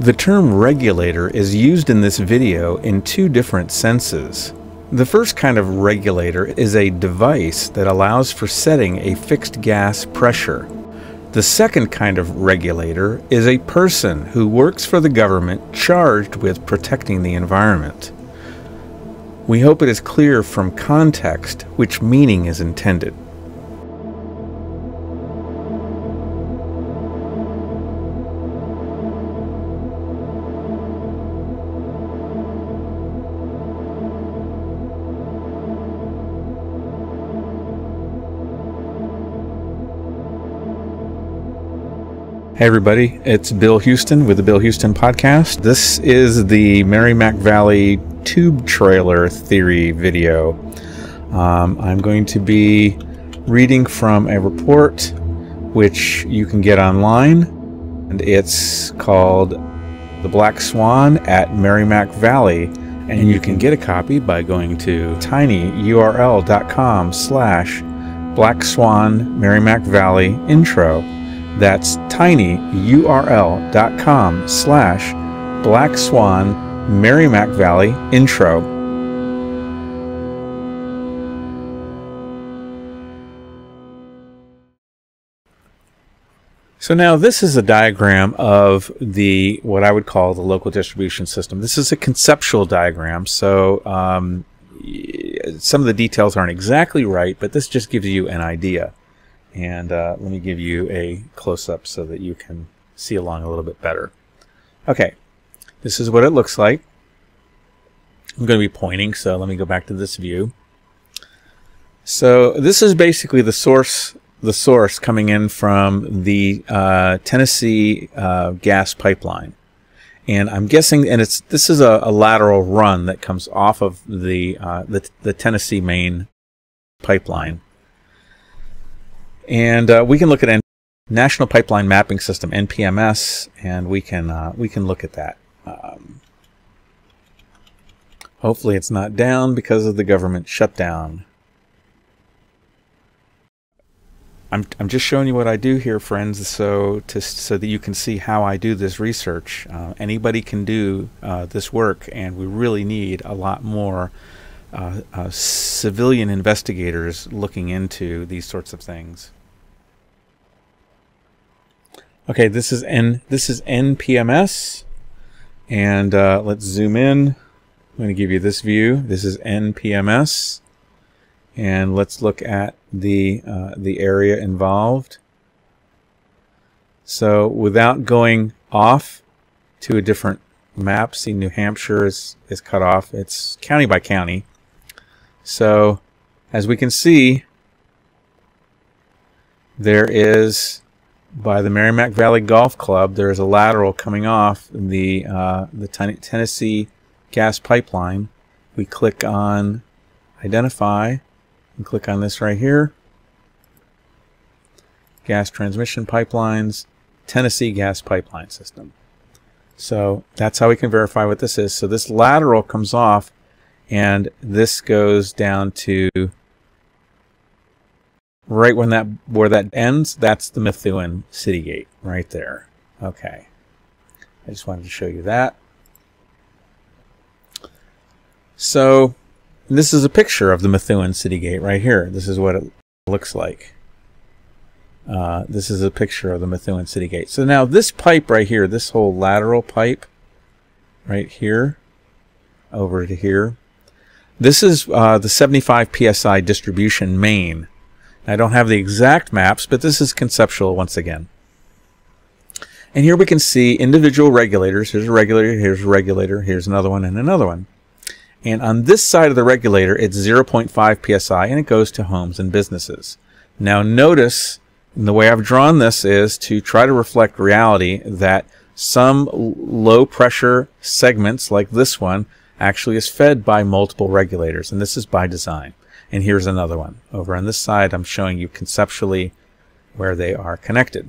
The term regulator is used in this video in two different senses. The first kind of regulator is a device that allows for setting a fixed gas pressure. The second kind of regulator is a person who works for the government charged with protecting the environment. We hope it is clear from context which meaning is intended. Hey everybody, it's Bill Houston with the Bill Houston Podcast. This is the Merrimack Valley tube trailer theory video. I'm going to be reading from a report which you can get online, and it's called The Black Swan at Merrimack Valley, and you can get a copy by going to tinyurl.com/BlackSwan Merrimack Valley intro. That's tinyurl.com/BlackSwan Merrimack Valley intro. So now this is a diagram of what I would call the local distribution system. This is a conceptual diagram, so some of the details aren't exactly right, but this just gives you an idea. And let me give you a close-up so that you can see along a little bit better. Okay, this is what it looks like. I'm going to be pointing, so let me go back to this view. So this is basically the source coming in from the Tennessee gas pipeline. And I'm guessing, and this is a lateral run that comes off of the Tennessee main pipeline. And we can look at National Pipeline Mapping System, NPMS, and we can look at that. Hopefully it's not down because of the government shutdown. I'm just showing you what I do here, friends, so that you can see how I do this research. Anybody can do this work, and we really need a lot more civilian investigators looking into these sorts of things. Okay, this is NPMS, and let's zoom in. I'm going to give you this view. This is NPMS, and let's look at the area involved. So without going off to a different map, see New Hampshire is cut off. It's county by county. So as we can see, there is, by the Merrimack Valley Golf Club, there is a lateral coming off the Tennessee gas pipeline. We click on Identify and click on this right here. Gas transmission pipelines, Tennessee gas pipeline system. So that's how we can verify what this is. So this lateral comes off, and this goes down to right where that ends. That's the Methuen city gate right there. Okay, I just wanted to show you that. So this is a picture of the Methuen city gate right here. This is what it looks like. This is a picture of the Methuen city gate. So now this pipe right here, this whole lateral pipe right here over to here, this is the 75 psi distribution main. I don't have the exact maps, but this is conceptual once again. And here we can see individual regulators. Here's a regulator, here's a regulator, here's another one, and another one. And on this side of the regulator, it's 0.5 psi, and it goes to homes and businesses. Now notice, the way I've drawn this is to try to reflect reality, that some low pressure segments like this one actually is fed by multiple regulators, and this is by design. And here's another one. Over on this side, I'm showing you conceptually where they are connected.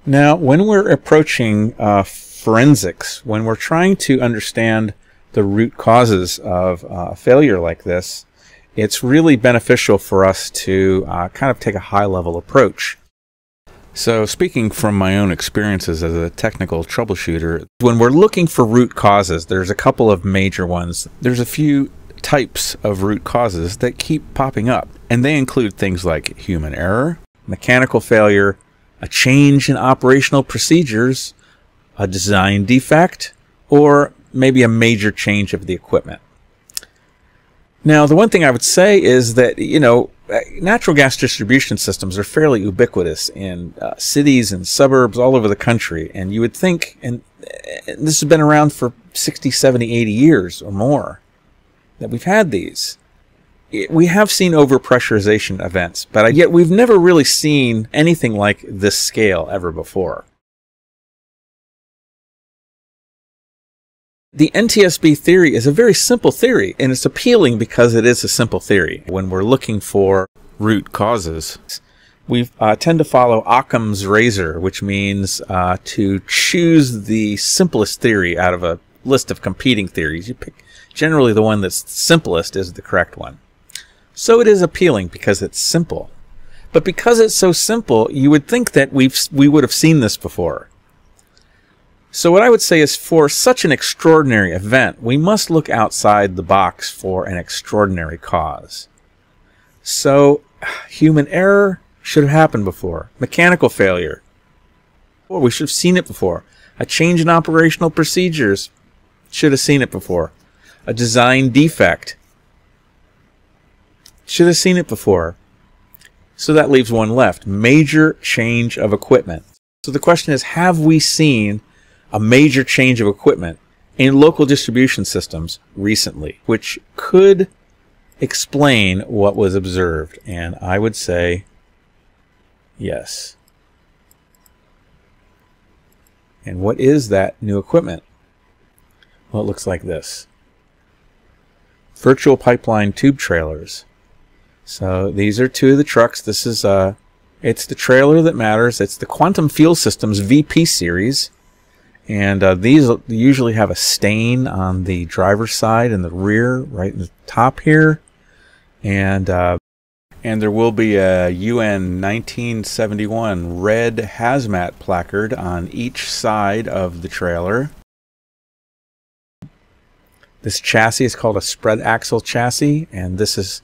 Now, when we're approaching forensics, when we're trying to understand the root causes of a failure like this, it's really beneficial for us to kind of take a high-level approach. So speaking from my own experiences as a technical troubleshooter, when we're looking for root causes, there's a couple of major ones. There's a few types of root causes that keep popping up, and they include things like human error, mechanical failure, a change in operational procedures, a design defect, or maybe a major change of the equipment. Now, the one thing I would say is that, natural gas distribution systems are fairly ubiquitous in cities and suburbs all over the country. And you would think, and this has been around for 60, 70, 80 years or more, that we've had these. We have seen overpressurization events, but yet we've never really seen anything like this scale ever before. The NTSB theory is a very simple theory, and it's appealing because it is a simple theory. When we're looking for root causes, we tend to follow Occam's razor, which means to choose the simplest theory out of a list of competing theories. You pick generally the one that's simplest is the correct one. So it is appealing because it's simple. But because it's so simple, you would think that we would have seen this before. So what I would say is, for such an extraordinary event, we must look outside the box for an extraordinary cause. So, human error should have happened before. Mechanical failure, well, we should have seen it before. A change in operational procedures, should have seen it before. A design defect, should have seen it before. So that leaves one left, major change of equipment. So the question is, have we seen a major change of equipment in local distribution systems recently, which could explain what was observed? And I would say yes. And what is that new equipment? Well, it looks like this. Virtual pipeline tube trailers. So these are two of the trucks. This is it's the trailer that matters. It's the Quantum Fuel Systems VP series. And these usually have a stain on the driver's side and the rear, right in the top here. And there will be a UN 1971 red hazmat placard on each side of the trailer. This chassis is called a spread axle chassis, and this is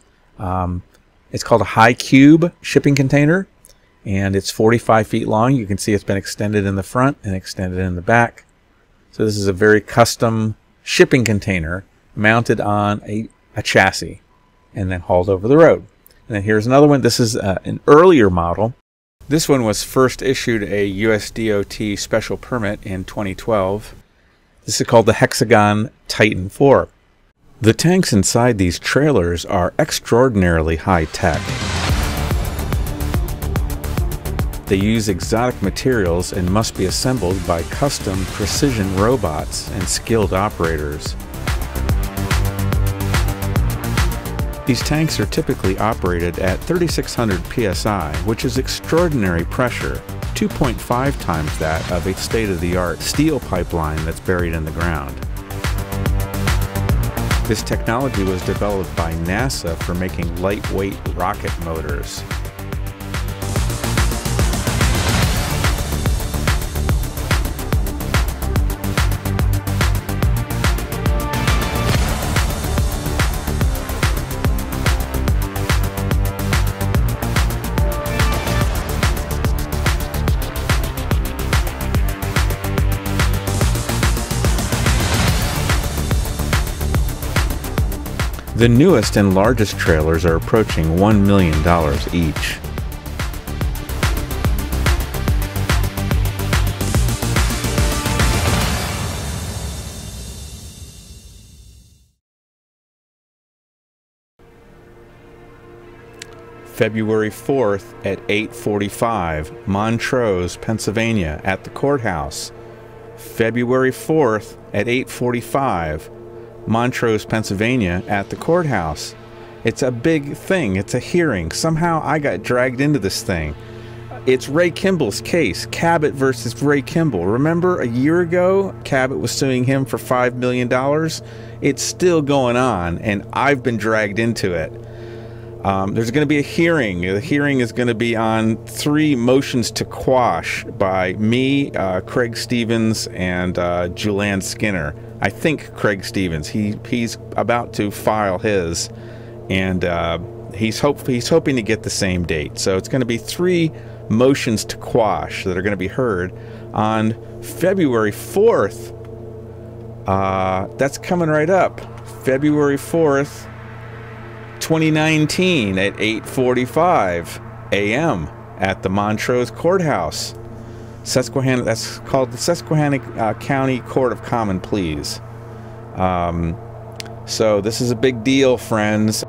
it's called a high cube shipping container. And it's 45 feet long. You can see it's been extended in the front and extended in the back. So this is a very custom shipping container mounted on a chassis and then hauled over the road. And then here's another one. This is an earlier model. This one was first issued a US DOT special permit in 2012. This is called the Hexagon Titan IV. The tanks inside these trailers are extraordinarily high tech. They use exotic materials and must be assembled by custom precision robots and skilled operators. These tanks are typically operated at 3,600 psi, which is extraordinary pressure, 2.5 times that of a state-of-the-art steel pipeline that's buried in the ground. This technology was developed by NASA for making lightweight rocket motors. The newest and largest trailers are approaching $1 million each. February 4th at 8:45, Montrose, Pennsylvania, at the courthouse. February 4th at 8:45, Montrose, Pennsylvania, at the courthouse. It's a big thing. It's a hearing. Somehow I got dragged into this thing. It's Ray Kimball's case, Cabot versus Ray Kimball. Remember a year ago, Cabot was suing him for $5 million? It's still going on, and I've been dragged into it. There's going to be a hearing. The hearing is going to be on 3 motions to quash by me, Craig Stevens, and Julianne Skinner. I think Craig Stevens. He's about to file his, and he's hoping to get the same date. So it's going to be 3 motions to quash that are going to be heard on February 4th. That's coming right up. February 4th, 2019 at 8:45 a.m. at the Montrose Courthouse. Susquehanna, that's called the Susquehanna County Court of Common Pleas. So this is a big deal, friends.